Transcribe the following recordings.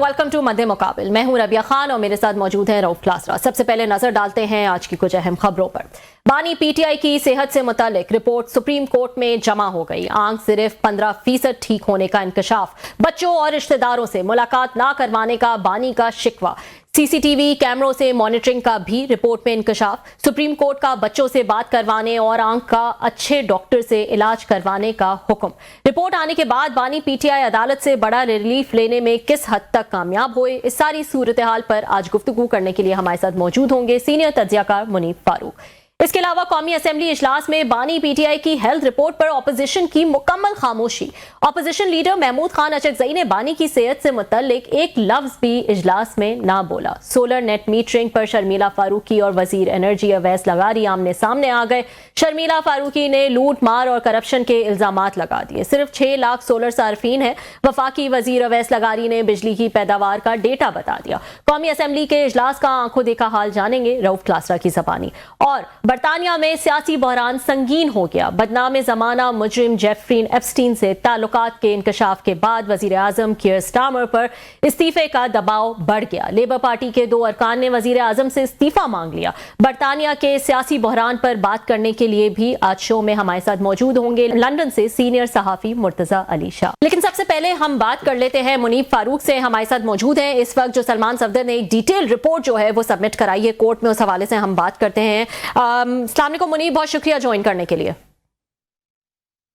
Welcome to मध्य मुकाबिल। मैं हूं रबिया खान और मेरे साथ मौजूद हैं रऊफ क्लासरा। सबसे पहले नजर डालते हैं आज की कुछ अहम खबरों पर। बानी पीटीआई की सेहत से मुतालिक रिपोर्ट सुप्रीम कोर्ट में जमा हो गई। आंख सिर्फ 15% ठीक होने का इंकशाफ, बच्चों और रिश्तेदारों से मुलाकात ना करवाने का बानी का शिकवा, सीसीटीवी कैमरों से मॉनिटरिंग का भी रिपोर्ट में इंकशाफ, सुप्रीम कोर्ट का बच्चों से बात करवाने और आंख का अच्छे डॉक्टर से इलाज करवाने का हुक्म। रिपोर्ट आने के बाद बानी पीटीआई अदालत से बड़ा रिलीफ लेने में किस हद तक कामयाब हुए, इस सारी सूरत हाल पर आज गुफ्तगू करने के लिए हमारे साथ मौजूद होंगे सीनियर तज्जियाकार मुनीब फारूक। इसके अलावा कौमी असेंबली इजलास में बानी पीटीआई की हेल्थ रिपोर्ट पर ऑपोजिशन की मुकम्मल खामोशी। ऑपोजिशन लीडर महमूद खान अचकजई ने बानी की सेहत से मुतल्लिक एक लफ्ज भी इजलास में ना बोला। सोलर नेट मीटरिंग पर शर्मिला फारूकी और वजीर एनर्जी अवैस लगारी आमने सामने आ गए। शर्मिला फारूकी ने लूट मार और करप्शन के इल्जामात लगा दिए। सिर्फ 6 लाख सोलर सार्फिन है। वफाकी वजीर अवैस लगारी ने बिजली की पैदावार का डेटा बता दिया। कौमी असेंबली के इजलास का आंखों देखा हाल जानेंगे रऊफ क्लासरा की ज़बानी। और बरतानिया में सियासी बहरान संगीन हो गया। बदनाम ज़माना मुजरिम जेफरीन एप्स्टीन से ताल्लुकात के इंकशाफ के बाद वजीर आजम कीयर स्टारमर पर इस्तीफे का दबाव बढ़ गया। लेबर पार्टी के 2 अरकान ने वजीर आजम से इस्तीफा मांग लिया। बरतानिया के सियासी बहरान पर बात करने के लिए भी आज शो में हमारे साथ मौजूद होंगे लंदन से सीनियर सहाफी मुर्तजा अली शाह। लेकिन सबसे पहले हम बात कर लेते हैं मुनीब फारूक से। हमारे साथ मौजूद हैं इस वक्त जो सलमान सफदर ने एक डिटेल रिपोर्ट जो है वो सबमिट कराई है कोर्ट में, उस हवाले से हम बात करते हैं। अस्सलाम वालेकुम मुनीब, बहुत शुक्रिया ज्वाइन करने के लिए।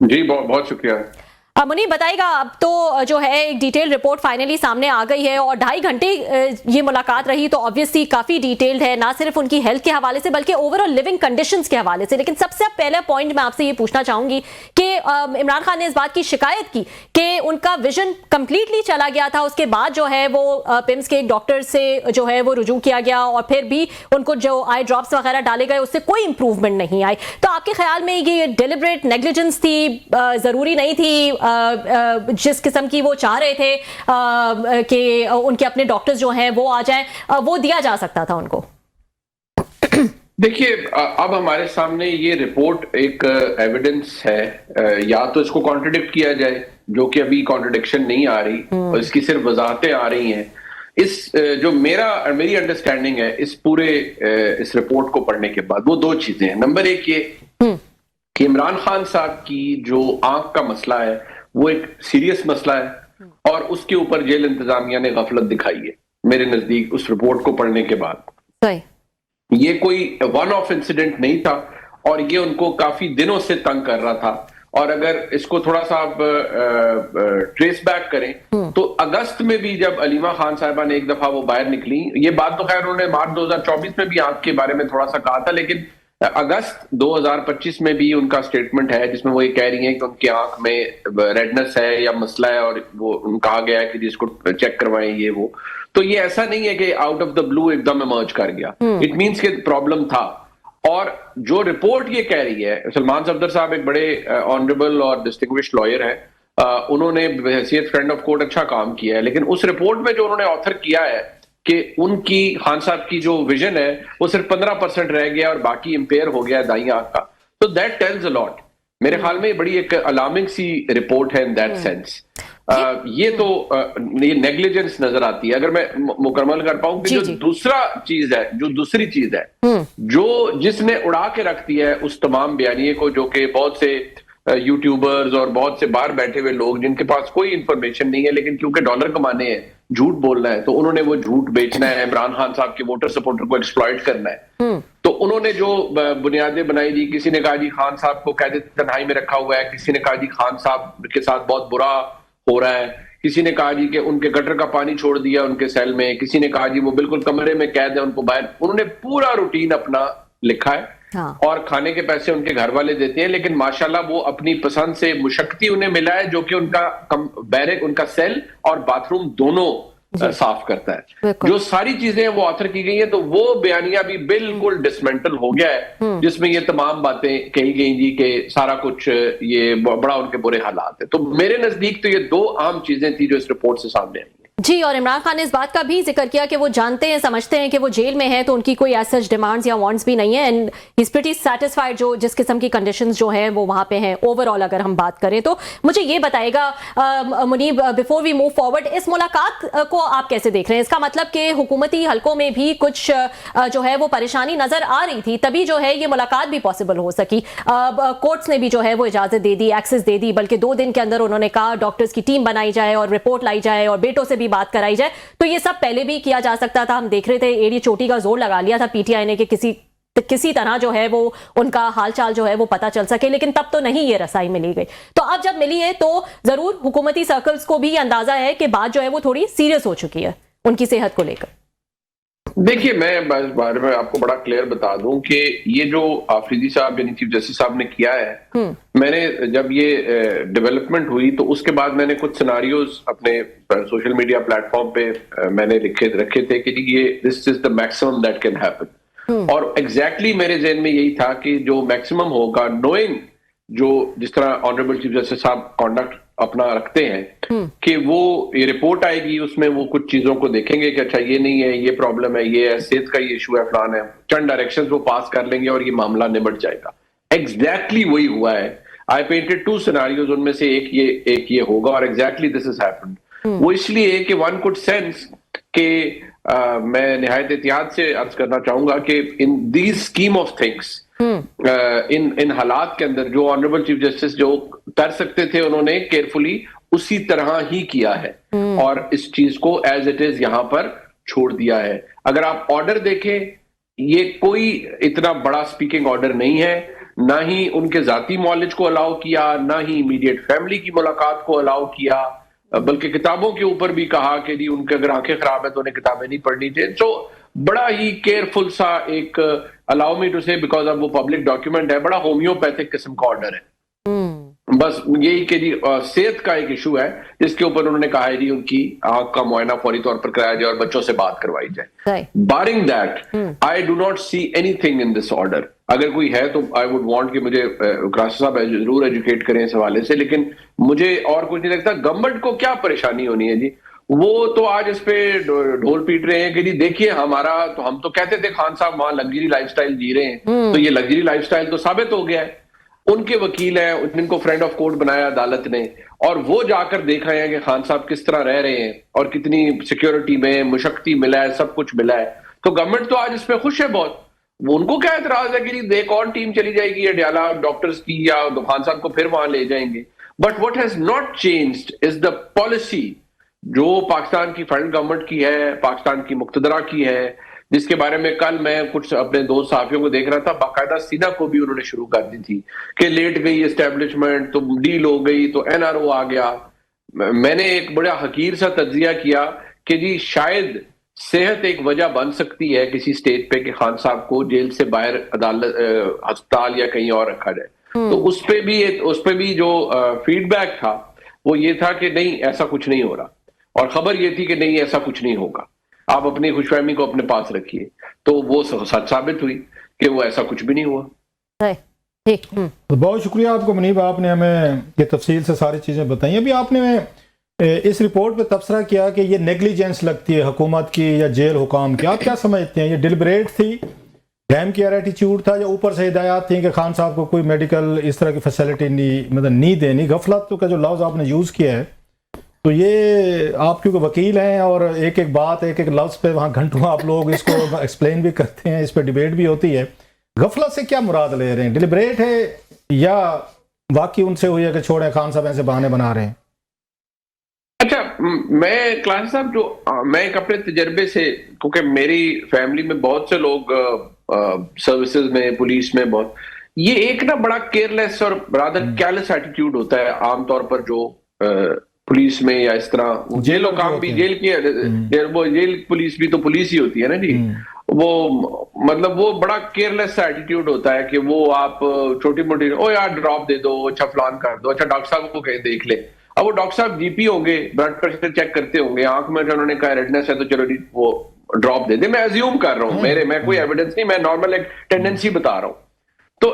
जी बहुत शुक्रिया। मुनीब बताइएगा, अब तो जो है एक डिटेल रिपोर्ट फाइनली सामने आ गई है और 2.5 घंटे ये मुलाकात रही, तो ऑब्वियसली काफी डिटेल्ड है, ना सिर्फ उनकी हेल्थ के हवाले से बल्कि ओवरऑल लिविंग कंडीशंस के हवाले से। लेकिन सबसे पहला पॉइंट मैं आपसे ये पूछना चाहूंगी कि इमरान खान ने इस बात की शिकायत की कि उनका विजन कंप्लीटली चला गया था। उसके बाद जो है वो पिम्स के एक डॉक्टर से जो है वो रुजू किया गया और फिर भी उनको जो आई ड्रॉप्स वगैरह डाले गए उससे कोई इंप्रूवमेंट नहीं आई। तो आपके ख्याल में ये डिलिबरेट नेग्लिजेंस थी, जरूरी नहीं थी जिस किस्म की वो चाह रहे थे कि उनके अपने डॉक्टर्स जो हैं वो आ जाएं, वो दिया जा सकता था उनको? देखिए, अब हमारे सामने ये रिपोर्ट एक एविडेंस है, या तो इसको कॉन्ट्रडिक्ट किया जाए, जो कि अभी कॉन्ट्रडिक्शन नहीं आ रही और इसकी सिर्फ वजाहतें आ रही हैं। इस जो मेरी अंडरस्टैंडिंग है इस पूरे इस रिपोर्ट को पढ़ने के बाद, वो 2 चीजें हैं। नंबर 1 ये कि इमरान खान साहब की जो आंख का मसला है वो एक सीरियस मसला है और उसके ऊपर जेल इंतजामिया ने गफलत दिखाई है मेरे नजदीक उस रिपोर्ट को पढ़ने के बाद। ये कोई वन ऑफ इंसिडेंट नहीं था और ये उनको काफी दिनों से तंग कर रहा था। और अगर इसको थोड़ा सा आप ट्रेस बैक करें तो अगस्त में भी जब अलीमा खान साहिबा ने एक दफा वो बाहर निकली, ये बात तो खैर उन्होंने मार्च 2024 में भी आंख के बारे में थोड़ा सा कहा था, लेकिन अगस्त 2025 में भी उनका स्टेटमेंट है जिसमें वो ये कह रही हैं कि उनकी आंख में रेडनेस है या मसला है और वो कहा गया है कि जिसको चेक करवाएं ये वो। तो ये ऐसा नहीं है कि आउट ऑफ द ब्लू एकदम इमर्ज कर गया, इट मींस कि प्रॉब्लम था। और जो रिपोर्ट ये कह रही है, सलमान सफदर साहब एक बड़े ऑनरेबल और डिस्टिंग्विश्ड लॉयर हैं, उन्होंने हैसियत फ्रेंड ऑफ कोर्ट अच्छा काम किया है, लेकिन उस रिपोर्ट में जो उन्होंने ऑथर किया है कि उनकी खान साहब की जो विजन है वो सिर्फ 15% रह गया और बाकी इंपेयर हो गया दाईं आंख का, तो दैट टेल्स अ लॉट। मेरे ख्याल में बड़ी एक अलार्मिंग सी रिपोर्ट है इन दैट सेंस। ये तो ये नेग्लिजेंस नजर आती है। अगर मैं मुकम्मल कर पाऊं कि जो दूसरी चीज है जो जिसने उड़ा के रख दिया है उस तमाम बयानिए को, जो कि बहुत से यूट्यूबर्स और बहुत से बाहर बैठे हुए लोग जिनके पास कोई इंफॉर्मेशन नहीं है, लेकिन क्योंकि डॉलर कमाने हैं, झूठ बोलना है, तो उन्होंने वो झूठ बेचना है, इमरान खान साहब के वोटर सपोर्टर को एक्सप्लॉइट करना है। तो उन्होंने जो बुनियादें बनाई दी, किसी ने कहा जी खान साहब को कैद तन्हाई में रखा हुआ है, किसी ने कहा जी खान साहब के साथ बहुत बुरा हो रहा है, किसी ने कहा जी कि उनके गटर का पानी छोड़ दिया उनके सेल में, किसी ने कहा जी वो बिल्कुल कमरे में कैद है, उनको बाहर। उन्होंने पूरा रूटीन अपना लिखा है। हाँ। और खाने के पैसे उनके घर वाले देते हैं, लेकिन माशाल्लाह वो अपनी पसंद से मुशक्कती उन्हें मिला है जो कि उनका बैरक, उनका सेल और बाथरूम दोनों साफ करता है। जो सारी चीजें वो ऑथर की गई है, तो वो बयानिया भी बिल्कुल डिसमेंटल हो गया है जिसमें ये तमाम बातें कही गई जी कि सारा कुछ ये बड़ा उनके बुरे हालात है। तो मेरे नजदीक तो ये 2 आम चीजें थी जो इस रिपोर्ट से सामने आई है। जी, और इमरान खान ने इस बात का भी जिक्र किया कि वो जानते हैं, समझते हैं कि वो जेल में है, तो उनकी कोई एज सच डिमांड्स या वांट्स भी नहीं है, and he is pretty satisfied जो जिस किस्म की कंडीशंस जो हैं वो वहां पे हैं ओवरऑल अगर हम बात करें तो। मुझे ये बताएगा Munib, before we move forward, इस मुलाकात को आप कैसे देख रहे हैं? इसका मतलब कि हुकूमती हलकों में भी कुछ जो है वो परेशानी नजर आ रही थी, तभी जो है ये मुलाकात भी पॉसिबल हो सकी। कोर्ट्स ने भी जो है वो इजाजत दे दी, एक्सेस दे दी, बल्कि 2 दिन के अंदर उन्होंने कहा डॉक्टर्स की टीम बनाई जाए और रिपोर्ट लाई जाए और बेटों से भी बात कराई जाए। तो ये सब पहले भी किया जा सकता था। हम देख रहे थे एड़ी चोटी का जोर लगा लिया था पीटीआई ने कि किसी तरह जो है वो उनका हालचाल जो है वो पता चल सके, लेकिन तब तो नहीं ये रसाई मिली गई। तो अब जब मिली है तो जरूर हुकूमती सर्कल्स को भी अंदाजा है कि बात जो है वो थोड़ी सीरियस हो चुकी है उनकी सेहत को लेकर। देखिए, मैं इस बारे में आपको बड़ा क्लियर बता दूं कि ये जो आफरीदी साहब यानी चीफ जस्टिस साहब ने किया है, मैंने जब ये डेवलपमेंट हुई तो उसके बाद मैंने कुछ सिनारियोज अपने सोशल मीडिया प्लेटफॉर्म पे मैंने रखे थे कि ये this is the maximum that can happen, और एग्जैक्टली मेरे ज़हन में यही था कि जो मैक्सिमम होगा, नोइंग जो जिस तरह ऑनरेबल चीफ जस्टिस साहब कॉन्डक्ट अपना रखते हैं कि वो ये रिपोर्ट आएगी, उसमें वो कुछ चीजों को देखेंगे कि अच्छा ये नहीं है, ये प्रॉब्लम है, ये है, सेहत का ये इशू है, फलान है, चंद डायरेक्शंस वो पास कर लेंगे और ये मामला निबट जाएगा। एग्जैक्टली वही हुआ है। आई पेंटेड 2 सिनारियोज, उनमें से एक ये होगा और एग्जैक्टली दिस इज हैपेंड। वो इसलिए कि वन कुड सेंस कि मैं निहायत एहतियात से अर्ज करना चाहूंगा कि in these scheme of things, इन हालात के अंदर जो ऑनरेबल चीफ जस्टिस जो कर सकते थे उन्होंने केयरफुली उसी तरह ही किया है और इस चीज को एज इट इज यहां पर छोड़ दिया है। अगर आप ऑर्डर देखें, ये कोई इतना बड़ा स्पीकिंग ऑर्डर नहीं है, ना ही उनके जाती मौलिज को अलाउ किया, ना ही इमीडिएट फैमिली की मुलाकात को अलाउ किया, बल्कि किताबों के ऊपर भी कहा कि जी उनके अगर आंखें खराब है तो उन्हें किताबें नहीं पढ़नी चाहिए। तो बड़ा ही केयरफुल सा एक, अलाउ मी टू से बिकॉज अब वो पब्लिक डॉक्यूमेंट है, बड़ा होम्योपैथिक किस्म का ऑर्डर है। बस यही कि जी सेहत का एक इशू है जिसके ऊपर उन्होंने कहा है जी उनकी आंख का मुआयना फौरी तौर पर कराया जाए और बच्चों से बात करवाई जाए। Barring that I do not see anything in this order. अगर कोई है तो आई वुड वांट कि मुझे क्रास साहब जरूर एजुकेट करें इस हवाले से, लेकिन मुझे और कुछ नहीं लगता। गवर्नमेंट को क्या परेशानी होनी है जी, वो तो आज इस पे ढोल पीट रहे हैं कि जी देखिए हमारा, तो हम तो कहते थे खान साहब वहां लग्जरी लाइफस्टाइल जी रहे हैं, तो ये लग्जरी लाइफस्टाइल तो साबित हो गया है। उनके वकील हैं जिनको फ्रेंड ऑफ कोर्ट बनाया अदालत ने, और वो जाकर देख रहे हैं कि खान साहब किस तरह रह रहे हैं और कितनी सिक्योरिटी में मुशक्ति मिला है, सब कुछ मिला है। तो गवर्नमेंट तो आज इस पे खुश है बहुत। वो उनको क्या एतराज है कि एक और टीम चली जाएगी अडियाला डॉक्टर्स की, या खान साहब को फिर वहां ले जाएंगे। But what has not changed is the policy जो पाकिस्तान की फेडरल गवर्नमेंट की है, पाकिस्तान की मुक्तदरा की है, जिसके बारे में कल मैं कुछ अपने दोस्त साथियों को देख रहा था। बाकायदा सीधा को भी उन्होंने शुरू कर दी थी कि लेट गई एस्टेब्लिशमेंट, तो डील हो गई, तो एनआरओ आ गया। मैंने एक बड़ा हकीर सा तज्जिया किया कि जी शायद सेहत एक वजह बन सकती है किसी स्टेज पे कि खान साहब को जेल से बाहर अदालत, अस्पताल या कहीं और रखा जाए। तो उस पे भी जो फीडबैक था वो ये था कि नहीं ऐसा कुछ नहीं हो रहा, और खबर ये थी कि नहीं ऐसा कुछ नहीं होगा, आप अपनी खुशफहमी को अपने पास रखिए। तो वो सच साबित हुई कि वो ऐसा कुछ भी नहीं हुआ। तो बहुत शुक्रिया आपको मुनीब, आपने हमें ये तफसील से सारी चीज़ें बताई। अभी आपने इस रिपोर्ट पे तबसरा किया कि ये नेग्लिजेंस लगती है हुकूमत की या जेल हुकाम की। आप क्या समझते हैं, ये डिलिबरेट थी, डैम केयर एटीट्यूड था, या ऊपर से हिदायत थी कि खान साहब को कोई मेडिकल इस तरह की फैसिलिटी नहीं देनी? गफलत का जो लफ्ज़ आपने यूज़ किया है, तो ये आप क्योंकि वकील हैं और एक एक बात एक एक लफ्ज़ पे वहाँ घंटों आप लोग इसको एक्सप्लेन भी करते हैं, इस पर डिबेट भी होती है। गफलत से क्या मुराद ले रहे हैं? डिलिबरेट है या वाकई उनसे हुई है कि छोड़े खान साहब ऐसे बहाने बना रहे हैं? अच्छा, मैं क्लास साहब मैं एक अपने तजर्बे से, क्योंकि मेरी फैमिली में बहुत से लोग सर्विसेज में, पुलिस में, बहुत ये एक ना बड़ा केयरलेस और रादर केयरलेस एटीट्यूड होता है आमतौर पर जो पुलिस में, या इस तरह जेलों काम भी जेल पुलिस भी तो पुलिस ही होती है ना जी। वो मतलब वो बड़ा केयरलेस एटीट्यूड होता है कि वो आप छोटी मोटी, ओ यार ड्रॉप दे दो, अच्छा फलान कर दो, अच्छा डॉक्टर साहब को कहीं देख ले। अब वो डॉक्टर साहब जीपी होंगे, ब्लड प्रेशर चेक करते होंगे, आंख में उन्होंने कहा रेडनेस है तो चलो वो ड्रॉप दे दे। मैं अज्यूम कर रहा हूँ, मैं कोई एविडेंस नहीं, मैं नॉर्मल एक टेंडेंसी बता रहा हूँ। तो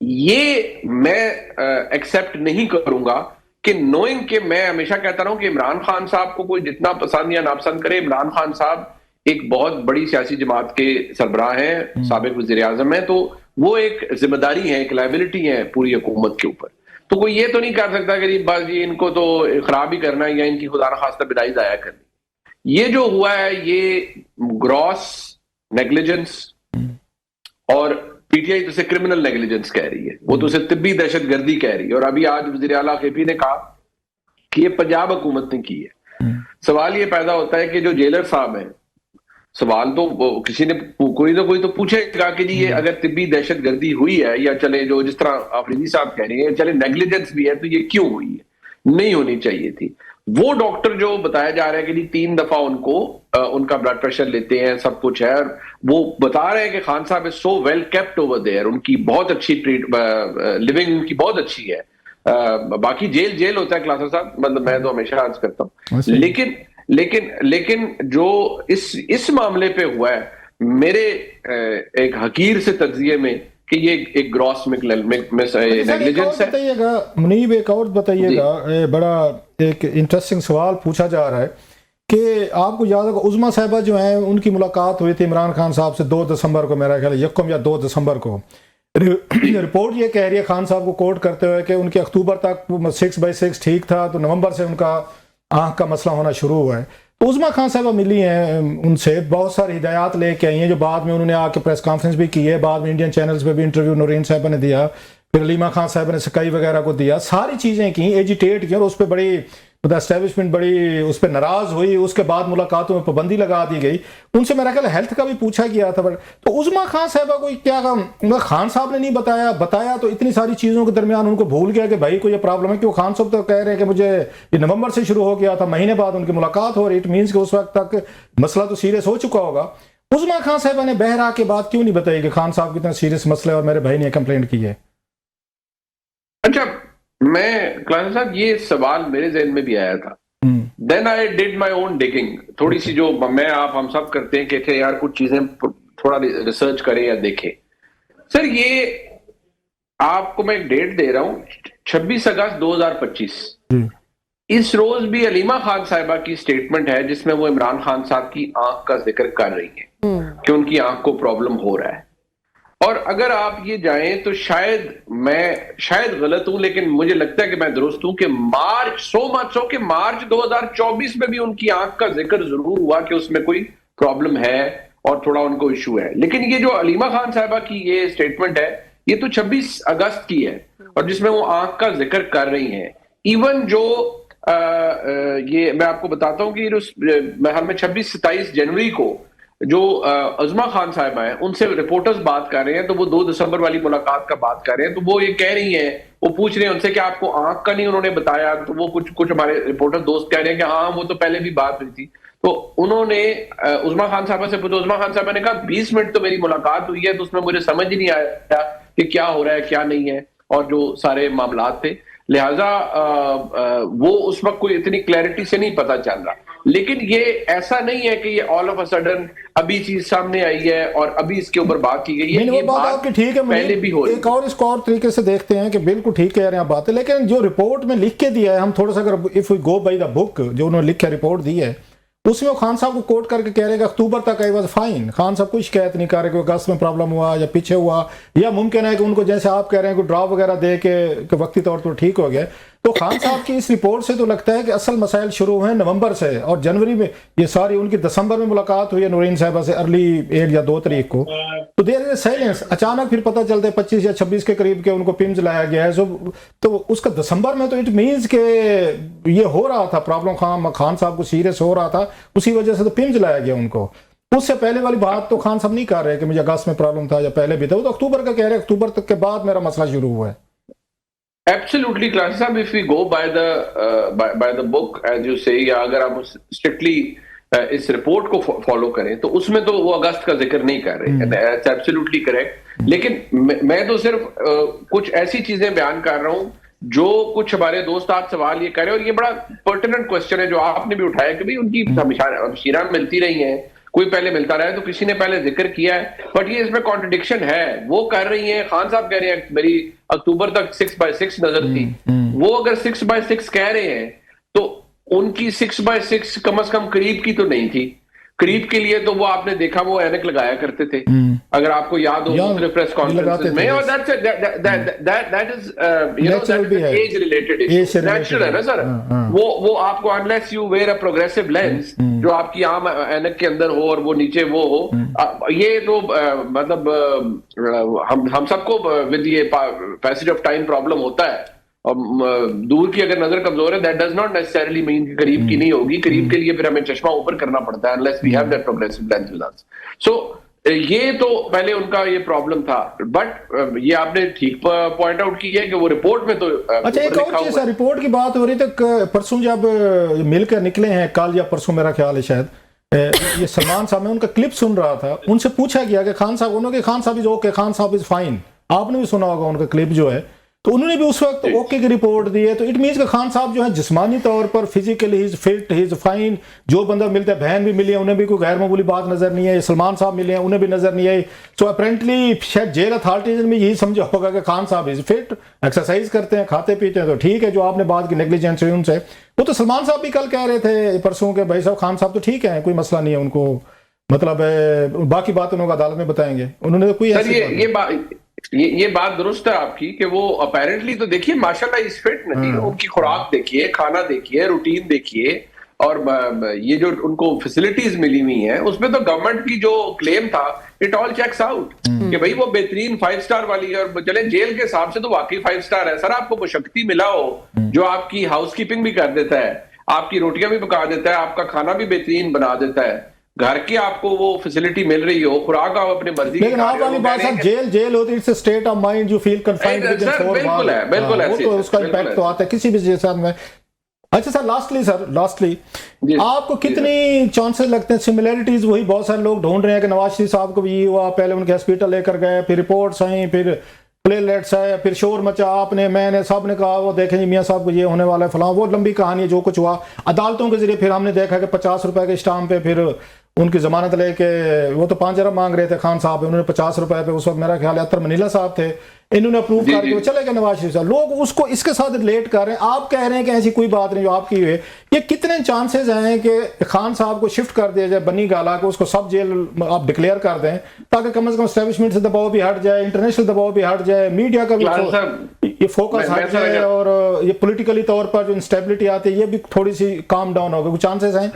ये मैं एक्सेप्ट नहीं करूंगा کہ نوئنگ کہ میں ہمیشہ کہتا رہا ہوں کہ عمران خان صاحب کو کوئی جتنا پسند یا ناپسند کرے، عمران خان صاحب ایک بہت بڑی سیاسی جماعت کے سربراہ ہیں، سابق وزیر اعظم ہیں، تو وہ ایک ذمہ داری ہے، ایک لائبلٹی ہے پوری حکومت کے اوپر. تو کوئی یہ تو نہیں کر سکتا کہ بس جی ان کو تو خراب ہی کرنا ہے یا ان کی خدا نخواستہ بدائی ضائع کرنی. یہ جو ہوا ہے یہ گراس نیگلیجنس، اور پی ٹی آئی تو اسے کرمنل نیگلیجنس کہہ رہی ہے، وہ تو اسے طبی دہشت گردی کہہ رہی ہے. اور ابھی آج وزیر اعلیٰ KP نے کہا کہ یہ پنجاب حکومت نے کی ہے. سوال یہ پیدا ہوتا ہے کہ جو جیلر صاحب ہیں، سوال تو کسی نے کوئی تو پوچھے گا کہ جی یہ اگر طبی دہشت گردی ہوئی ہے، یا چلے جو جس طرح آفریدی صاحب کہہ رہے ہیں چلے نیگلیجنس بھی ہے، تو یہ کیوں ہوئی ہے؟ نہیں ہونی چاہیے تھی. وہ ڈاکٹر جو بتایا جا رہا ہے کہ جی 3 دفعہ ان کا بلڈ پریشر لیتے ہیں، سب کچھ ہے، اور وہ بتا رہے ہیں کہ خان صاحب از سو ویل کیپٹ اوور دیئر، ان کی بہت اچھی لیونگ ان کی بہت اچھی ہے. باقی جیل ہوتا ہے کلاسر صاحب، مطلب میں تو ہمیشہ عرض کرتا ہوں. لیکن جو اس معاملے پہ ہوا ہے میرے ایک حقیر سے تجزیے میں کہ یہ ایک گراس نیگلیجنس ہے. بتائیے گا منیب، ایک اور بتائیے گا، بڑا ایک انٹرسٹنگ سوال پوچھا جا رہا ہے کہ آپ کو یاد ہوگا عظما صاحبہ جو ہیں ان کی ملاقات ہوئی تھی عمران خان صاحب سے 2 دسمبر کو، میرا خیال ہے 1 یا 2 دسمبر کو. رپورٹ یہ کہہ رہی ہے خان صاحب کو کوٹ کرتے ہوئے کہ ان کے اکتوبر تک 6/6 ٹھیک تھا، تو نومبر سے ان کا آنکھ کا مسئلہ ہونا شروع ہوا ہے. تو عظما خان صاحبہ ملی ہیں، ان سے بہت ساری ہدایات لے کے آئی ہیں، جو بعد میں انہوں نے آ کے پریس کانفرنس بھی کی ہے، بعد میں انڈین چینلز پہ بھی انٹرویو نورین صاحبہ نے دیا، پھر علیمہ خان صاحبہ نے سکائی وغیرہ کو دیا، ساری چیزیں کی، ایجیٹیٹ کی، اور اس پہ بڑی اسٹیبلشمنٹ بڑی اس پہ ناراض ہوئی. اس کے بعد ملاقاتوں میں پابندی لگا دی گئی. ان سے میرا خیال ہیلتھ کا بھی پوچھا گیا تھا. تو عظما خان صاحبہ کو کیا خان صاحب نے نہیں بتایا تو اتنی ساری چیزوں کے درمیان ان کو بھول گیا کہ بھائی کو یہ پرابلم ہے. کیوں خان صاحب تو کہہ رہے ہیں کہ مجھے یہ نومبر سے شروع ہو گیا تھا، مہینے بعد ان کی ملاقات ہو رہی، اٹ مینس کہ اس وقت تک مسئلہ تو سیریس ہو چکا ہوگا. عظما خان صاحبہ نے بہرا کے بعد کیوں نہیں بتائی کہ خان صاحب کتنا سیریس مسئلہ ہے اور میرے بھائی نے کمپلینٹ کی ہے؟ اچھا، میں کلاسر صاحب یہ سوال میرے ذہن میں بھی آیا تھا. Then I did my own digging. تھوڑی سی جو میں آپ ہم سب کرتے ہیں کہ یار کچھ چیزیں تھوڑا ریسرچ کریں یا دیکھیں. سر یہ آپ کو میں ایک ڈیٹ دے رہا ہوں 26 اگست 2025. اس روز بھی علیمہ خان صاحبہ کی سٹیٹمنٹ ہے جس میں وہ عمران خان صاحب کی آنکھ کا ذکر کر رہی ہیں کہ ان کی آنکھ کو پرابلم ہو رہا ہے. اور اگر آپ یہ جائیں تو شاید غلط ہوں، لیکن مجھے لگتا ہے کہ میں درست ہوں کہ مارچ 2024 میں بھی ان کی آنکھ کا ذکر ضرور ہوا کہ اس میں کوئی پرابلم ہے اور تھوڑا ان کو ایشو ہے. لیکن یہ جو علیمہ خان صاحبہ کی یہ سٹیٹمنٹ ہے یہ تو 26 اگست کی ہے، اور جس میں وہ آنکھ کا ذکر کر رہی ہیں. ایون جو یہ میں آپ کو بتاتا ہوں کہ محل میں 26-27 جنوری کو جو عظما خان صاحبہ ہیں ان سے رپورٹرز بات کر رہے ہیں، تو وہ 2 دسمبر والی ملاقات کا بات کر رہے ہیں. تو وہ یہ کہہ رہی ہیں، وہ پوچھ رہے ہیں ان سے کہ آپ کو آنکھ کا نہیں انہوں نے بتایا. تو وہ کچھ ہمارے رپورٹر دوست کہہ رہے ہیں کہ ہاں وہ تو پہلے بھی بات ہوئی تھی. تو انہوں نے عظما خان صاحبہ سے پوچھا، عظما خان صاحبہ نے کہا 20 منٹ تو میری ملاقات ہوئی ہے، تو اس میں مجھے سمجھ ہی نہیں آیا کہ کیا ہو رہا ہے کیا نہیں ہے، اور جو سارے معاملات تھے، لہٰذا وہ اس وقت کوئی اتنی کلیئرٹی سے نہیں پتا چل رہا. لیکن یہ ایسا نہیں ہے کہ یہ آل آف اے سڈن ابھی چیز سامنے آئی ہے اور ابھی اس کے اوپر بات کی گئی ہے. یہ بات آپ کی ٹھیک ہے، پہلے بھی ہو رہی ہے. ایک اور اس کو اور طریقے سے دیکھتے ہیں کہ بالکل ٹھیک کہہ رہے ہیں بات ہے، لیکن جو رپورٹ میں لکھ کے دیا ہے، ہم تھوڑا سا اگر if we go by the بک جو انہوں نے لکھ کے رپورٹ دی ہے، اس میں وہ خان صاحب کو کوٹ کر کے کہہ رہے ہیں کہ اکتوبر تک آئی واز فائن. خان صاحب کوئی شکایت نہیں کر رہے کہ اگست میں پرابلم ہوا یا پیچھے ہوا، یا ممکن ہے کہ ان کو جیسے آپ کہہ رہے ہیں کہ ڈراپ وغیرہ دے کے وقتی طور پر ٹھیک ہو گیا. تو خان صاحب کی اس رپورٹ سے تو لگتا ہے کہ اصل مسائل شروع ہوئے ہیں نومبر سے، اور جنوری میں یہ ساری ان کی دسمبر میں ملاقات ہوئی ہے نورین صاحبہ سے ارلی 1 یا 2 تاریخ کو. تو دیر از سائلنس. اچانک پھر پتہ چلتا ہے 25 یا 26 کے قریب کے ان کو پمز لایا گیا ہے. تو اس کا دسمبر میں تو اٹ مینز کہ یہ ہو رہا تھا پرابلم، خان صاحب کو سیریس ہو رہا تھا، اسی وجہ سے تو پمز لایا گیا ان کو. اس سے پہلے والی بات تو خان صاحب نہیں کر رہے کہ مجھے اگست میں پرابلم تھا یا پہلے بھی تھا، وہ تو اکتوبر کا کہہ رہے ہیں، اکتوبر تک کے بعد میرا مسئلہ شروع ہوا ہے. Absolutely, Class Sahab, if we go by the book, as you say, یا اگر ہم strictly اس رپورٹ کو فالو کریں تو اس میں تو وہ اگست کا ذکر نہیں کر رہے. That's absolutely correct. لیکن میں تو صرف کچھ ایسی چیزیں بیان کر رہا ہوں جو کچھ ہمارے دوست آپ سوال یہ کر رہے ہیں، اور یہ بڑا پرٹیننٹ کوسچن ہے جو آپ نے بھی اٹھایا کہ ان کی ہمشیرہ ملتی رہی ہیں، کوئی پہلے ملتا رہا ہے تو کسی نے پہلے ذکر کیا ہے، بٹ یہ اس میں کانٹرڈکشن ہے. وہ کر رہی ہیں، خان صاحب کہہ رہے ہیں میری اکتوبر تک 6/6 نظر تھی. وہ اگر 6x6 کہہ رہے ہیں تو ان کی 6x6 کم از کم قریب کی تو نہیں تھی. قریب کے لیے تو وہ آپ نے دیکھا وہ اینک لگایا کرتے تھے اگر آپ کو یاد ہو دوسرے پریس کانفرنس میں, اور that is age related issue, natural ہے نا سر. وہ آپ کو unless you wear a progressive lens جو آپ کی عام اینک کے اندر ہو اور وہ نیچے وہ ہو, یہ تو مطلب ہم سب کو with یہ passage of time problem ہوتا ہے. اور دور کی اگر نظر کمزور ہے that does not necessarily mean کہ قریب کی نہیں ہوگی. قریب کے لیے پھر ہمیں چشمہ اوپر کرنا پڑتا ہے unless we have that progressive lens with us. So یہ تو پہلے ان کا یہ پرابلم تھا, بٹ یہ آپ نے ٹھیک پوائنٹ آؤٹ کی ہے کہ وہ رپورٹ میں تو اچھا ایک اور چیز ہے, رپورٹ کی بات ہو رہی تھی پرسوں جب مل کر نکلے ہیں, کل یا پرسوں میرا خیال ہے شاید, یہ سلمان صاحب میں ان کا کلپ سن رہا تھا, ان سے پوچھا گیا کہ خان صاحب, انہوں نے خان صاحب از اوکے, خان صاحب از فائن, آپ نے بھی سنا ہوگا ان کا کلپ جو ہے, تو انہوں نے بھی اس وقت اوکے کی رپورٹ دی ہے. تو اٹ مینس کہ خان صاحب جو ہے جسمانی طور پر physically he is fit, he is fine. جو بندہ ملتا ہے, بہن بھی ملی ہے, انہیں بھی کوئی غیر معمولی بات نظر نہیں ہے, سلمان صاحب ملے ہیں, انہیں بھی نظر نہیں آئی. سو اپیرنٹلی شاید جیل اتھارٹیز نے یہی سمجھا ہوگا کہ خان صاحب از فٹ, ایکسرسائز کرتے ہیں, کھاتے پیتے ہیں, تو ٹھیک ہے. جو آپ نے بات کی نیگلیجنس ہوئی ان سے, وہ تو سلمان صاحب بھی کل کہہ رہے تھے پرسوں کہ بھائی صاحب خان صاحب تو ٹھیک ہے, کوئی مسئلہ نہیں ہے ان کو, مطلب باقی بات انہوں کو عدالت میں بتائیں گے. انہوں نے کوئی یہ بات درست ہے آپ کی کہ وہ اپیرنٹلی تو دیکھیے ماشاءاللہ اس فٹ نہیں, ان کی خوراک دیکھیے, کھانا دیکھیے, روٹین دیکھیے, اور یہ جو ان کو فیسلٹیز ملی ہوئی ہیں اس میں تو گورنمنٹ کی جو کلیم تھا اٹ آل چیکس آؤٹ کہ بھائی وہ بہترین 5 سٹار والی ہے. اور چلیں جیل کے حساب سے تو واقعی 5 سٹار ہے سر. آپ کو مشقتی ملا ہو جو آپ کی ہاؤس کیپنگ بھی کر دیتا ہے, آپ کی روٹیاں بھی پکا دیتا ہے, آپ کا کھانا بھی بہترین بنا دیتا ہے, گھر کی آپ کو وہ فیسلٹی مل رہی ہو, خوراک آپ اپنی مرضی کی. لیکن آپ والی بات صاحب جیل ہوتی ہے, it's state of mind, you feel confined with in 4 walls. بالکل ہے, بالکل ایسے تو اس کا امپیکٹ تو آتا ہے کسی بھی جیسا میں. اچھا سر لاسٹلی آپ کو کتنی چانسز لگتے ہیں سملیرٹیز, وہی بہت سارے لوگ ڈھونڈ رہے ہیں کہ نواز شریف صاحب کو بھی یہ ہوا, پہلے ان کے ہاسپٹل لے کر گئے, پھر رپورٹس آئیں, پھر پلیٹلیٹس آئے, پھر شور مچا, آپ نے, میں نے, سب نے کہا وہ دیکھیں جی میاں صاحب کو یہ ہونے والا ہے فلاں, وہ لمبی کہانی ہے جو کچھ ہوا عدالتوں کے ذریعے. پھر ہم نے دیکھا کہ 50 روپے کے اسٹامپ پہ پھر ان کی ضمانت لے کے, وہ تو 5 ارب مانگ رہے تھے خان صاحب, انہوں نے 50 روپے پہ, اس وقت میرا خیال ہے اتر منیلا صاحب تھے, انہوں نے اپروو کر کے چلے گئے نواز شریف صاحب. لوگ اس کو اس کے ساتھ ریلیٹ کر رہے ہیں, آپ کہہ رہے ہیں کہ ایسی کوئی بات نہیں جو آپ کی ہوئے. یہ کتنے چانسز ہیں کہ خان صاحب کو شفٹ کر دیا جائے بنی گالا کو, اس کو سب جیل آپ ڈکلیئر کر دیں تاکہ کم از کم اسٹیبلشمنٹ سے دباؤ بھی ہٹ جائے, انٹرنیشنل دباؤ بھی ہٹ جائے, میڈیا کا بھی یہ فوکس ہٹ جائے, اور یہ پولیٹیکلی طور پر جو انسٹیبلٹی آتی ہے یہ بھی تھوڑی سی کام ڈاؤن ہوگا. کچھ چانسز ہیں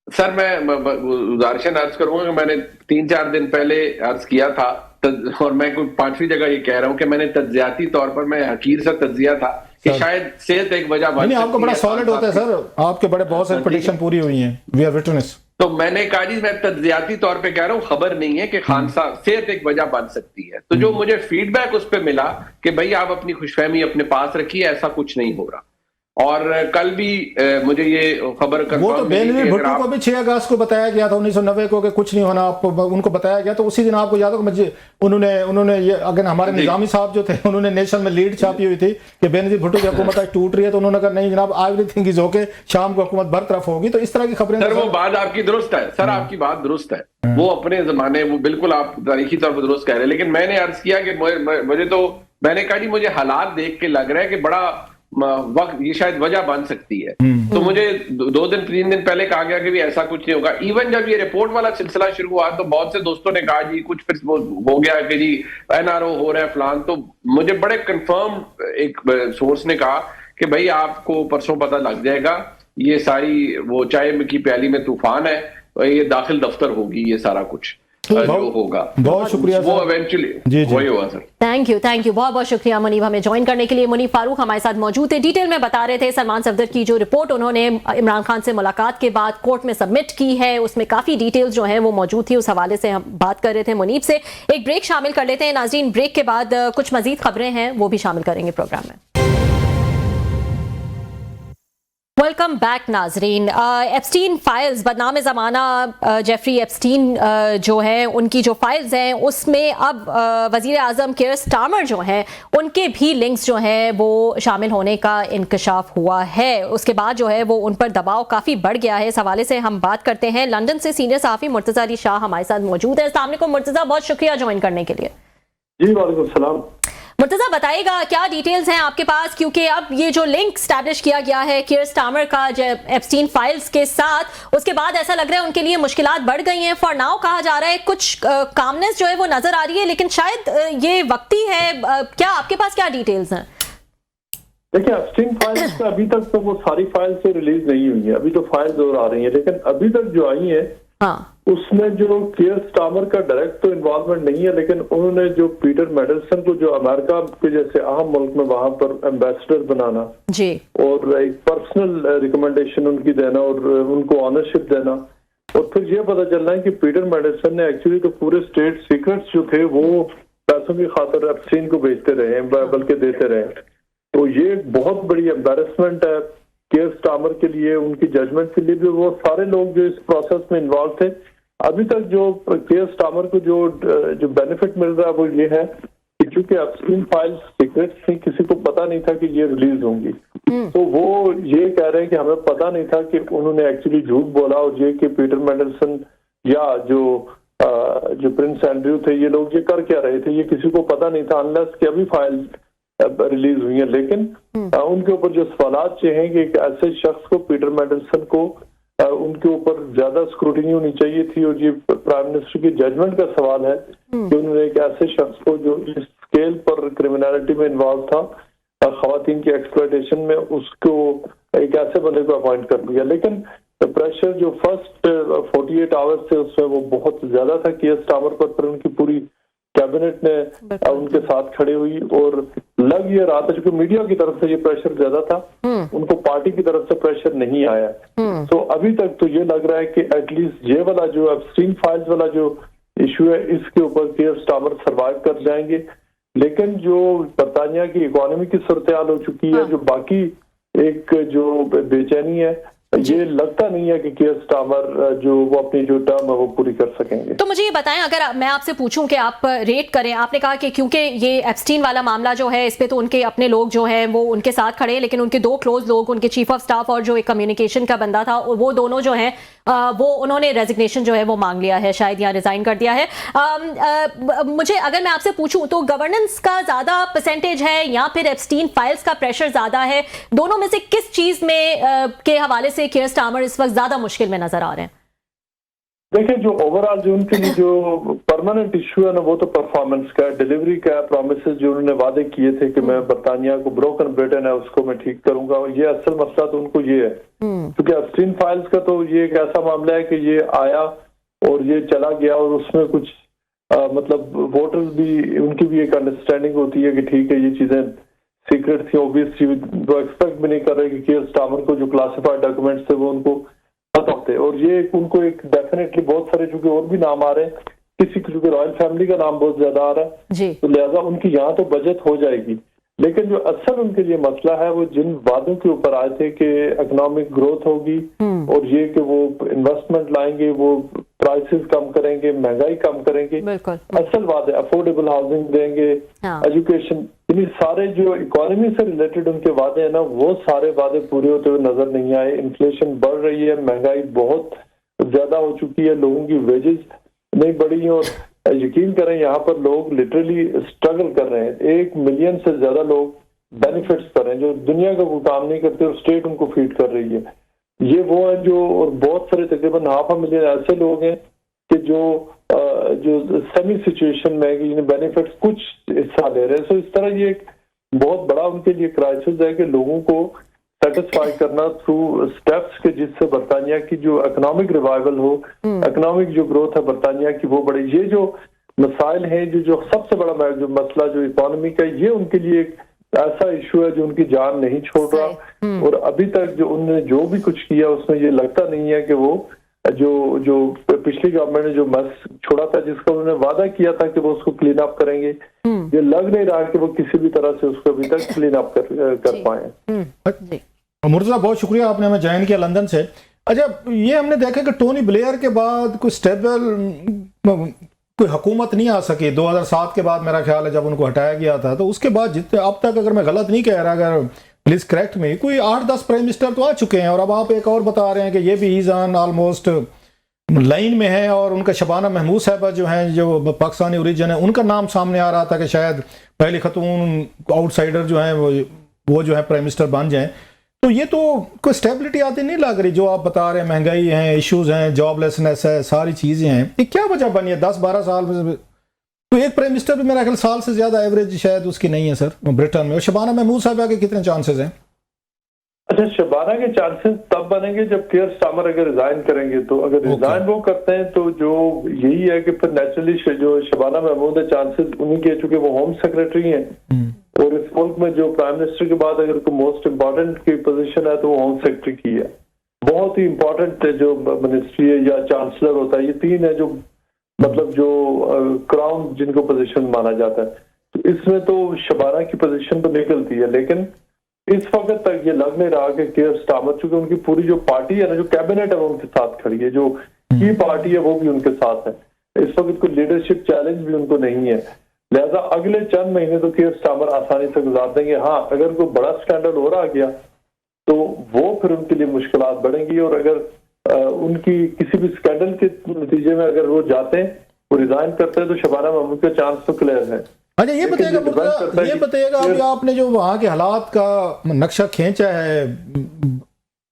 سر؟ میں گزارشیں عرض کروں گا کہ میں نے 3-4 دن پہلے عرض کیا تھا, اور میں کوئی 5ویں جگہ یہ کہہ رہا ہوں کہ میں نے تجزیاتی طور پر میں حقیر سا تجزیہ تھا کہ شاید صحت ایک وجہ بن سکتی ہے. آپ کو بڑا سالڈ ہوتا ہے سر, آپ کے بڑے بہت ساری پریڈکشن پوری ہوئی ہیں, وی آر وٹنس. تو میں نے کہا جی میں تجزیاتی طور پہ کہہ رہا ہوں, خبر نہیں ہے کہ خان صاحب صحت ایک وجہ بن سکتی ہے. تو جو مجھے فیڈ بیک اس پہ ملا کہ بھائی آپ اپنی خوش فہمی اپنے پاس رکھیے, ایسا کچھ نہیں ہو رہا. اور کل بھی مجھے یہ خبر وہ تو بینظیر بھٹو کو بھی 6 اگست کو بتایا گیا تھا 1990 کو کہ کچھ نہیں ہونا, آپ کو ان کو بتایا گیا. تو اسی دن آپ کو یاد ہوگا انہوں نے یہ اگر ہمارے نظامی صاحب جو تھے انہوں نے نیشنل میں لیڈ چھاپی ہوئی تھی کہ بینظیر بھٹو کی حکومت ٹوٹ رہی ہے, تو انہوں نے کہا نہیں جناب ایوری تھنگ از اوکے, شام کو حکومت برطرف ہوگی. تو اس طرح کی خبریں. سر وہ بات آپ کی درست ہے, سر آپ کی بات درست ہے, وہ اپنے زمانے وہ بالکل آپ تاریخی طور پر درست کہہ رہے ہیں. لیکن میں نے عرض کیا کہ مجھے تو, میں نے کہا جی مجھے حالات دیکھ کے لگ رہا ہے کہ بڑا وقت یہ شاید وجہ بن سکتی ہے. تو مجھے 2-3 دن پہلے کہا گیا کہ ایسا کچھ نہیں ہوگا. ایون جب یہ رپورٹ والا سلسلہ شروع ہوا تو بہت سے دوستوں نے کہا جی کچھ پھر ہو گیا کہ جی NRO ہو رہا ہے فلان. تو مجھے بڑے کنفرم ایک سورس نے کہا کہ بھائی آپ کو پرسوں پتہ لگ جائے گا, یہ ساری وہ چائے کی پیالی میں طوفان ہے, یہ داخل دفتر ہوگی, یہ سارا کچھ جو ہوگا. بہت شکریہ وہ ایونچولی وہی ہوا سر. تھینک یو بہت بہت شکریہ منیب ہمیں جوائن کرنے کے لیے. منیب فاروق ہمارے ساتھ موجود تھے, ڈیٹیل میں بتا رہے تھے سلمان صفدر کی جو رپورٹ انہوں نے عمران خان سے ملاقات کے بعد کورٹ میں سبمٹ کی ہے, اس میں کافی ڈیٹیلز جو ہیں وہ موجود تھی. اس حوالے سے ہم بات کر رہے تھے منیب سے. ایک بریک شامل کر لیتے ہیں ناظرین, بریک کے بعد کچھ مزید خبریں ہیں وہ بھی شامل کریں گے پروگرام میں. ویلکم بیک ناظرین. ایپسٹین فائلز, بدنام زمانہ جیفری ایپسٹین جو ہے ان کی جو فائلز ہیں اس میں اب وزیر اعظم کیئر سٹارمر جو ہیں ان کے بھی لنکس جو ہیں وہ شامل ہونے کا انکشاف ہوا ہے. اس کے بعد جو ہے وہ ان پر دباؤ کافی بڑھ گیا ہے. اس حوالے سے ہم بات کرتے ہیں. لندن سے سینئر صحافی مرتضی علی شاہ ہمارے ساتھ موجود ہے. السلام علیکم مرتضی, بہت شکریہ جوائن کرنے کے لیے. جی وعلیکم السلام. مرتضیٰ بتائیے گا کیا ڈیٹیلز ہیں آپ کے پاس، کیونکہ اب یہ جو لنک اسٹیبلش کیا گیا ہے کیئر سٹارمر کا ایپسٹین فائلز کے ساتھ، اس کے بعد ایسا لگ رہا ہے ان کے لیے مشکلات بڑھ گئی ہیں. فار ناؤ کہا جا رہا ہے کچھ کامنس جو ہے وہ نظر آ رہی ہے، لیکن شاید یہ وقتی ہے. کیا آپ کے پاس کیا ڈیٹیلز ہیں؟ دیکھیں ایپسٹین فائلز کا ابھی تک تو وہ ساری فائل سے ریلیز نہیں ہوئی ہیں، ابھی تو فائلز اور آ رہی ہیں، لیکن ابھی تک جو آئی ہیں اس میں جو کیئر سٹارمر کا ڈائریکٹ تو انوالومنٹ نہیں ہے، لیکن انہوں نے جو پیٹر میڈلسن کو جو امریکہ کے جیسے اہم ملک میں وہاں پر ایمبیسڈر بنانا جی، اور ایک پرسنل ریکمنڈیشن ان کی دینا اور ان کو آنرشپ دینا، اور پھر یہ پتہ چلنا ہے کہ پیٹر میڈلسن نے ایکچولی تو پورے اسٹیٹ سیکرٹس جو تھے وہ پیسوں کی خاطر ایپسٹین کو بیچتے رہے بلکہ دیتے رہے. تو یہ ایک بہت بڑی امبیرسمنٹ ہے کیئر سٹارمر کے لیے، ان کی ججمنٹ کے لیے بھی. وہ سارے لوگ جو اس پروسیس میں انوالو تھے، ابھی تک جو کیئر سٹارمر کو جو بینیفٹ مل رہا ہے وہ یہ ہے کہ چونکہ ایپسٹین فائل سیکرٹ تھی، کسی کو پتا نہیں تھا کہ یہ ریلیز ہوں گی، تو وہ یہ کہہ رہے ہیں کہ ہمیں پتا نہیں تھا کہ انہوں نے ایکچولی جھوٹ بولا، اور یہ کہ پیٹر مینڈلسن یا جو پرنس اینڈریو تھے یہ لوگ یہ کر کیا رہے تھے، یہ کسی کو پتا نہیں تھا انلیس کہ ابھی فائل ریلیز ہوئی ہیں. لیکن ان کے اوپر جو سوالات یہ ہیں کہ ایک ایسے شخص کو پیٹر مینڈلسن کو ان کے اوپر زیادہ اسکروٹنی ہونی چاہیے تھی، اور یہ پرائم منسٹر کی ججمنٹ کا سوال ہے کہ انہوں نے ایک ایسے شخص کو جو اس اسکیل پر کرمنالٹی میں انوالو تھا، خواتین کی ایکسپلائٹیشن میں، اس کو ایک ایسے بندے کو اپوائنٹ کر دیا. لیکن پریشر جو فرسٹ 48 آورس تھے اس میں وہ بہت زیادہ تھا کیئر سٹارمر پر، پھر ان کی پوری کیبنٹ نے ان کے ساتھ کھڑے ہوئی، اور لگ یہ رہا تھا چونکہ میڈیا کی طرف سے یہ پریشر زیادہ تھا، ان کو پارٹی کی طرف سے پریشر نہیں آیا. تو ابھی تک تو یہ لگ رہا ہے کہ ایٹ لیسٹ یہ والا جو ایپسٹین فائلز والا جو ایشو ہے اس کے اوپر کیئر سٹارمر سروائیو کر جائیں گے. لیکن جو برطانیہ کی اکانومی کی صورتحال ہو چکی ہے، جو باقی ایک جو بے چینی ہے، یہ لگتا نہیں ہے کہ کیئر سٹارمر جو وہ اپنی جو ٹرم ہے وہ پوری کر سکیں گے. تو مجھے یہ بتائیں، اگر میں آپ سے پوچھوں کہ آپ ریٹ کریں، آپ نے کہا کہ کیونکہ یہ ایپسٹین والا معاملہ جو ہے اس پہ تو ان کے اپنے لوگ جو ہیں وہ ان کے ساتھ کھڑے ہیں، لیکن ان کے دو کلوز لوگ، ان کے چیف آف سٹاف اور جو ایک کمیونیکیشن کا بندہ تھا، وہ دونوں جو ہیں وہ انہوں نے ریزگنیشن جو ہے وہ مانگ لیا ہے، شاید یا ریزائن کر دیا ہے. مجھے اگر میں آپ سے پوچھوں تو گورننس کا زیادہ پرسنٹیج ہے یا پھر ایپسٹین فائلز کا پریشر زیادہ ہے؟ دونوں میں سے کس چیز میں کے حوالے سے کیئر سٹارمر اس وقت زیادہ مشکل میں نظر آ رہے ہیں؟ دیکھیں جو اوور آل جو ان کے لیے جو پرماننٹ ایشو ہے نا وہ تو پرفارمنس کا، ڈیلیوری کا، پرومسز جو انہوں نے وعدے کیے تھے کہ میں برطانیہ کو بروکن برٹن ہے اس کو میں ٹھیک کروں گا، یہ اصل مسئلہ تو ان کو یہ ہے. کیونکہ ایپسٹین فائلز کا تو یہ ایک ایسا معاملہ ہے کہ یہ آیا اور یہ چلا گیا، اور اس میں کچھ مطلب ووٹرز بھی ان کی بھی ایک انڈرسٹینڈنگ ہوتی ہے کہ ٹھیک ہے یہ چیزیں سیکرٹ تھی، اوبیسلی وہ ایکسپیکٹ بھی نہیں کر رہے کہ کیئر سٹارمر کو جو کلاسیفائڈ ڈاکومنٹس تھے وہ ان کو پتہ ہوتے، اور یہ ان کو ایک ڈیفینیٹلی بہت سارے چونکہ اور بھی نام آ رہے ہیں، کسی چونکہ رائل فیملی کا نام بہت زیادہ آ رہا ہے، تو لہٰذا ان کی یہاں تو بجٹ ہو جائے گی. لیکن جو اصل ان کے لیے مسئلہ ہے وہ جن وعدوں کے اوپر آئے تھے کہ اکنامک گروتھ ہوگی اور یہ کہ وہ انویسٹمنٹ لائیں گے، وہ پرائسز کم کریں گے، مہنگائی کم کریں گے، اصل وعدے افورڈیبل ہاؤسنگ دیں گے، ایجوکیشن، یعنی سارے جو اکانومی سے ریلیٹڈ ان کے وعدے ہیں نا وہ سارے وعدے پورے ہوتے ہوئے نظر نہیں آئے. انفلیشن بڑھ رہی ہے، مہنگائی بہت زیادہ ہو چکی ہے، لوگوں کی ویجز نہیں بڑھی ہیں، اور یقین کریں یہاں پر لوگ لٹرلی اسٹرگل کر رہے ہیں. 1 ملین سے زیادہ لوگ بینیفٹس پر ہیں جو دنیا کا کوئی کام نہیں کرتے اور اسٹیٹ ان کو فیڈ کر رہی ہے. یہ وہ ہیں جو، اور بہت سارے تقریباً 500 ملین ایسے لوگ ہیں کہ جو سیمی سچویشن میں بینیفٹس کچھ حصہ لے رہے ہیں. سو اس طرح یہ ایک بہت بڑا ان کے لیے کرائسس ہے کہ لوگوں کو سیٹسفائی کرنا تھرو اسٹیپس کے جس سے برطانیہ کی جو اکنامک ریوائول ہو، اکنامک جو گروتھ ہے برطانیہ کی وہ بڑے. یہ جو مسائل ہیں جو سب سے بڑا جو مسئلہ جو اکانومی کا، یہ ان کے لیے ایک ایسا ایشو ہے جو ان کی جان نہیں چھوڑ رہا، اور ابھی تک جو انہوں نے جو بھی کچھ کیا اس میں یہ لگتا نہیں ہے کہ وہ جو پچھلی گورنمنٹ نے جو مس چھوڑا تھا جس کا انہوں نے وعدہ کیا تھا کہ وہ اس کو کلین اپ کریں گے، یہ لگ نہیں رہا کہ وہ کسی بھی طرح سے اس کو ابھی تک کلین اپ کر پائے. مرتضیٰ بہت شکریہ، آپ نے ہمیں جوائن کیا لندن سے. اچھا یہ ہم نے دیکھا کہ ٹونی بلیئر کے بعد کوئی اسٹیبل کوئی حکومت نہیں آ سکی. 2007 کے بعد میرا خیال ہے جب ان کو ہٹایا گیا تھا، تو اس کے بعد جتنے اب تک اگر میں غلط نہیں کہہ رہا، اگر پلیز کریکٹ میں، کوئی 8-10 پرائم منسٹر تو آ چکے ہیں، اور اب آپ ایک اور بتا رہے ہیں کہ یہ بھی ایز آن آلموسٹ लाइन में है और उनका शबाना महमूद साहबा जो हैं जो पाकिस्तानी ओरिजिन है उनका नाम सामने आ रहा था कि शायद पहली खतून आउटसाइडर जो हैं वो जो है प्राइम मिनिस्टर बन जाएं। तो ये तो कोई स्टेबिलिटी आती नहीं लग रही जो आप बता रहे हैं, महंगाई है, इश्यूज हैं, जॉबलेसनेस है, सारी चीज़ें हैं। ये क्या वजह बनी है 10-12 साल में? तो एक प्राइम मिनिस्टर भी मेरा ख्याल साल से ज़्यादा एवरेज शायद उसकी नहीं है सर ब्रिटेन में। और शबाना महमूद साहबा के कितने चांसेस हैं? अच्छा, शबाना के चांसेस तब बनेंगे जब कियर स्टार्मर अगर रिजाइन करेंगे। तो अगर रिजाइन वो करते हैं तो जो यही है कि फिर नेचुरली जो शबाना महमूद है चांसेस उन्हीं के, चूंकि वो होम सेक्रेटरी हैं और इस मुल्क में जो प्राइम मिनिस्टर के बाद अगर कोई मोस्ट इम्पोर्टेंट की पोजीशन है तो वो होम सेक्रेटरी की है। बहुत ही इम्पोर्टेंट जो मिनिस्ट्री है या चांसलर होता है, ये तीन है जो मतलब जो क्राउन जिनको पोजीशन माना जाता है। तो इसमें तो शबाना की पोजीशन तो निकलती है, लेकिन इस वक्त तक ये लग नहीं रहा कि कियर स्टार्मर, चूंकि उनकी पूरी जो पार्टी है ना, जो कैबिनेट है वो उनके साथ खड़ी है, जो की पार्टी है वो भी उनके साथ है। इस वक्त कोई लीडरशिप चैलेंज भी उनको नहीं है, लिहाजा अगले चंद महीने तो कियर स्टार्मर आसानी से गुजार देंगे। हाँ, अगर कोई बड़ा स्कैंडल हो रहा गया तो वो फिर उनके लिए मुश्किलात बढ़ेंगी, और अगर उनकी किसी भी स्कैंडल के नतीजे में अगर वो जाते हैं, वो रिजाइन करते हैं, तो शबाना महमूद का चांस तो क्लियर है। अच्छा, ये बताइएगा अभी आपने जो वहाँ के हालात का नक्शा खींचा है,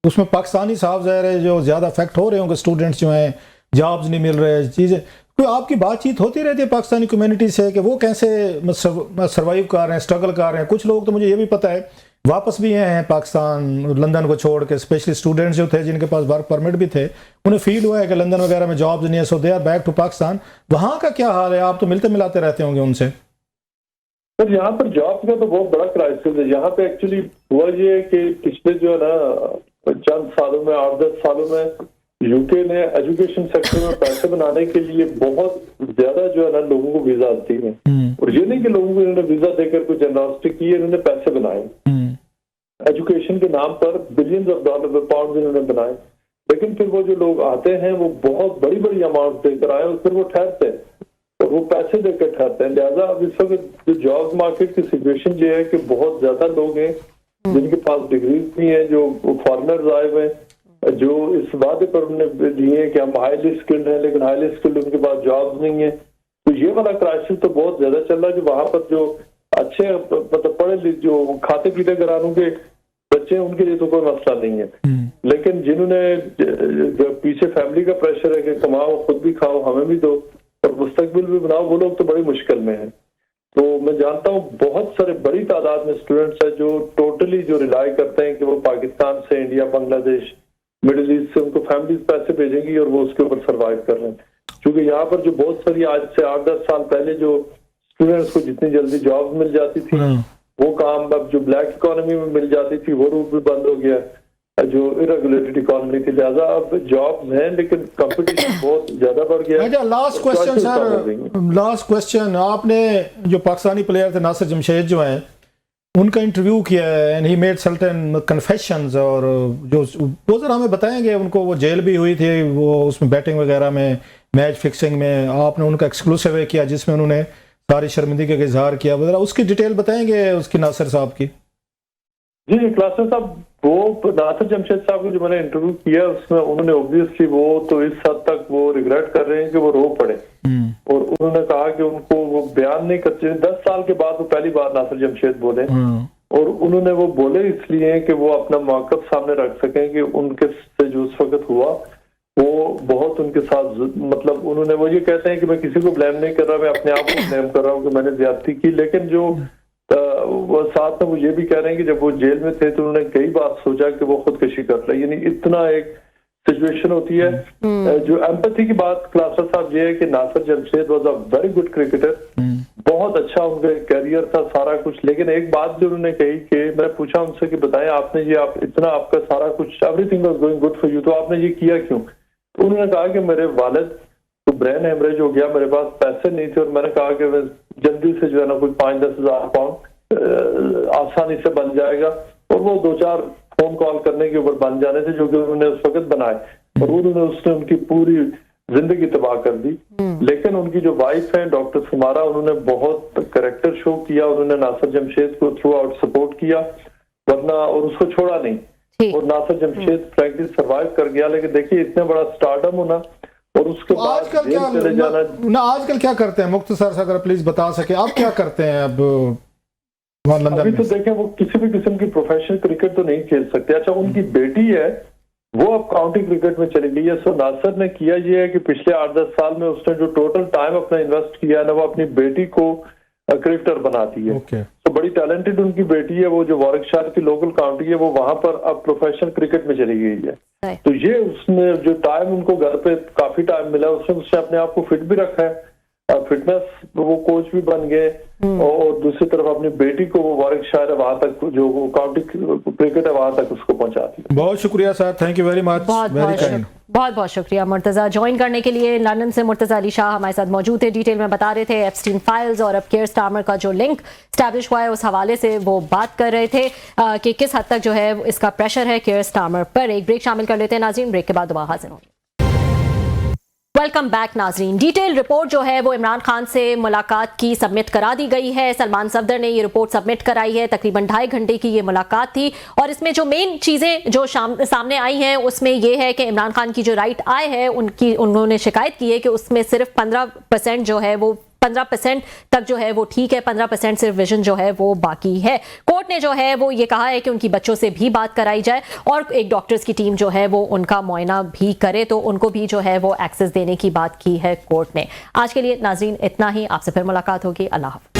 उसमें पाकिस्तानी साहब ज़ाहिर है जो ज़्यादा अफेक्ट हो रहे होंगे, स्टूडेंट्स जो हैं, जॉब्स नहीं मिल रहे, चीज़ें, कोई आपकी बातचीत होती रहती है पाकिस्तानी कम्युनिटी से कि वो कैसे सर्वाइव कर रहे हैं, स्ट्रगल कर रहे हैं? कुछ लोग तो मुझे ये भी पता है वापस भी हैं पाकिस्तान, लंदन को छोड़ के, स्पेशली स्टूडेंट्स जो थे जिनके पास वर्क परमिट भी थे, उन्हें फील हुआ है कि लंदन वगैरह में जॉब्स नहीं है, so they are back to Pakistan. वहाँ का क्या हाल है? आप तो मिलते मिलाते रहते होंगे उनसे। सर, यहाँ पर जॉब का तो बहुत बड़ा क्राइसिस है। यहाँ पे एक्चुअली हुआ ये कि पिछले जो है ना चंद सालों में, 8-10 सालों में यूके ने एजुकेशन सेक्टर में पैसे बनाने के लिए बहुत ज्यादा जो है ना लोगों को वीजा दी है। और ये नहीं कि लोगों को इन्होंने वीजा देकर कोई जनरॉसिटी की है, इन्होंने पैसे बनाए एजुकेशन के नाम पर, बिलियंस ऑफ डॉलर पाउंड इन्होंने बनाए। लेकिन फिर वो जो लोग आते हैं वो बहुत बड़ी बड़ी अमाउंट देकर आए और फिर वो ठहरते हैं और वो पैसे देकर ठहरते हैं। लिहाजा अब इस वक्त जो जॉब मार्केट की सिचुएशन ये है कि बहुत ज्यादा लोग हैं जिनके पास डिग्रीज भी हैं, जो फॉरेनर्स आए हुए हैं, जो इस वादे पर उन्होंने दिए कि हम हाईली स्किल्ड हैं, लेकिन हाईली स्किल्ड उनके पास जॉब्स नहीं है। तो ये वाला क्राइसिस तो बहुत ज्यादा चल रहा है कि वहां पर जो अच्छे मतलब पढ़े लिखे जो खाते पीते घरानों के बच्चे हैं उनके लिए तो कोई मसला नहीं है, लेकिन जिन्होंने पीछे फैमिली का प्रेशर है कि कमाओ, खुद भी खाओ, हमें भी दो और मुस्तकबिल भी बनाओ, वो लोग तो बड़ी मुश्किल में हैं। तो मैं जानता हूँ बहुत सारे बड़ी तादाद में स्टूडेंट्स हैं जो टोटली जो रिलाई करते हैं कि वो पाकिस्तान से, इंडिया, बांग्लादेश, मिडिल ईस्ट से उनको फैमिलीज पैसे भेजेंगी और वो उसके ऊपर सर्वाइव कर रहे हैं। क्योंकि यहाँ पर जो बहुत सारी आज से 8-10 साल पहले जो स्टूडेंट्स को जितनी जल्दी जॉब मिल जाती थी, वो काम अब जो ब्लैक इकोनॉमी में मिल जाती थी वो रूट भी बंद हो गया, जो इरेगुलेटेड इकोनॉमी थी। लिहाजा अब जॉब्स हैं लेकिन कंपटीशन बहुत ज्यादा बढ़ गया। अच्छा, last question sir, last question. आपने जो पाकिस्तानी प्लेयर थे नासिर जमशेद जो हैं, उनका इंटरव्यू किया है and he made certain confessions, और जो वो जरा हमें बताएंगे। उनको वो जेल भी हुई थी, वो उसमें बैटिंग वगैरह में, मैच फिक्सिंग में, आपने उनका एक्सक्लूसिव किया जिसमें उन्होंने सारी शर्मिंदगी का इजहार किया वगैरह, उसकी डिटेल बताएंगे उसकी नासिर साहब की? जी क्लासेस साहब, वो नासिर जमशेद साहब को जो मैंने इंटरव्यू किया उसमें उन्होंने ऑब्वियसली वो तो इस हद तक वो रिग्रेट कर रहे हैं कि वो रो पड़े, और उन्होंने कहा कि उनको वो बयान नहीं करते। 10 साल के बाद वो पहली बार नासिर जमशेद बोले, और उन्होंने वो बोले इसलिए कि वो अपना मौक़िफ़ सामने रख सकें कि उनके से जो उस वक्त हुआ वो बहुत उनके साथ, मतलब उन्होंने वो ये कहते हैं कि मैं किसी को ब्लेम नहीं कर रहा, मैं अपने आप को ब्लेम कर रहा हूँ कि मैंने ज्यादती की। लेकिन जो वो साथ में वो ये भी कह रहे हैं कि जब वो जेल में थे तो उन्होंने कई बार सोचा कि वो खुदकशी कर रहे, यानी इतना एक सिचुएशन होती है। जो एम्पैथी की बात क्लासर साहब ये है कि Nasir Jamshed was a very good cricketer, बहुत अच्छा उनका करियर था, सारा कुछ। लेकिन एक बात जो उन्होंने कही कि मैं पूछा उनसे कि बताएं आपने ये आप इतना आपका सारा कुछ everything was going good for you, तो आपने ये किया क्यों? तो उन्होंने कहा कि मेरे वालिद को ब्रेन हेमरेज हो गया, मेरे पास पैसे नहीं थे, और मैंने कहा कि मैं जल्दी से जो है ना कोई 5-10 हज़ार पाउंड आसानी से बन जाएगा, और वो 2-4 फोन कॉल करने के ऊपर बन जाने थे जो कि उन्होंने उस वक्त बनाए, और उन्होंने उसने उनकी पूरी जिंदगी तबाह कर दी। लेकिन उनकी जो वाइफ है डॉक्टर सुमारा, उन्होंने बहुत कैरेक्टर शो किया, उन्होंने नासिर जमशेद को थ्रू आउट सपोर्ट किया, वरना और उसको छोड़ा नहीं, और नासिर जमशेद फ्रैंकली सर्वाइव कर गया। लेकिन देखिए इतना बड़ा स्टारडम होना और उसके बाद आजकल जेल क्या चले जाना। ना आजकल क्या करते हैं मुख्तसर से अगर प्लीज बता सके आप क्या करते हैं अब वहाँ अभी लंदन तो में? देखें वो किसी भी किस्म की प्रोफेशनल क्रिकेट तो नहीं खेल सकते। अच्छा, उनकी बेटी है वो अब काउंटी क्रिकेट में चली गई है। सो नासिर ने किया ये है कि पिछले 8-10 साल में उसने जो टोटल टाइम अपना इन्वेस्ट किया है ना, वो अपनी बेटी को क्रिकेटर बनाती है। ओके। तो बड़ी टैलेंटेड उनकी बेटी है, वो जो वारिकशायर की लोकल काउंटी है वो वहां पर अब प्रोफेशनल क्रिकेट में चली गई है। तो ये उसने जो टाइम उनको घर पे काफी टाइम मिला, उसने अपने आप को फिट भी रखा है, फिटनेस वो कोच भी बन गए, और दूसरी तरफ अपनी बेटी को वो वारिकशायर वहां तक जो काउंटी क्रिकेट है वहां तक उसको पहुंचा दिया। बहुत शुक्रिया sir, thank you very much, very kind. बहुत बहुत शुक्रिया मुर्तजा ज्वाइन करने के लिए। लंदन से मुर्तजा अली शाह हमारे साथ मौजूद थे, डिटेल में बता रहे थे एप्स्टीन फाइल्स और अब केयर स्टार्मर का जो लिंक स्टैब्लिश हुआ है उस हवाले से वो बात कर रहे थे कि किस हद तक जो है इसका प्रेशर है केयर स्टार्मर पर। एक ब्रेक शामिल कर लेते हैं नाज़रीन, ब्रेक के बाद दोबारा हाजिर होंगे। वेलकम बैक नाजरीन। डिटेल रिपोर्ट जो है वो इमरान खान से मुलाकात की सबमिट करा दी गई है। सलमान सफदर ने ये रिपोर्ट सबमिट कराई है। तकरीबन 2.5 घंटे की ये मुलाकात थी और इसमें जो मेन चीज़ें जो सामने आई हैं उसमें ये है कि इमरान खान की जो राइट आय है उन्होंने शिकायत की है कि उसमें सिर्फ 15% जो है वो 15% तक जो है वो ठीक है, 15% सिर्फ विजन जो है वो बाकी है। कोर्ट ने जो है वो ये कहा है कि उनकी बच्चों से भी बात कराई जाए और एक डॉक्टर्स की टीम जो है वो उनका मुआयना भी करे, तो उनको भी जो है वो एक्सेस देने की बात की है कोर्ट ने। आज के लिए नाज़रीन इतना ही, आपसे फिर मुलाकात होगी। अल्लाह हाफ़िज़।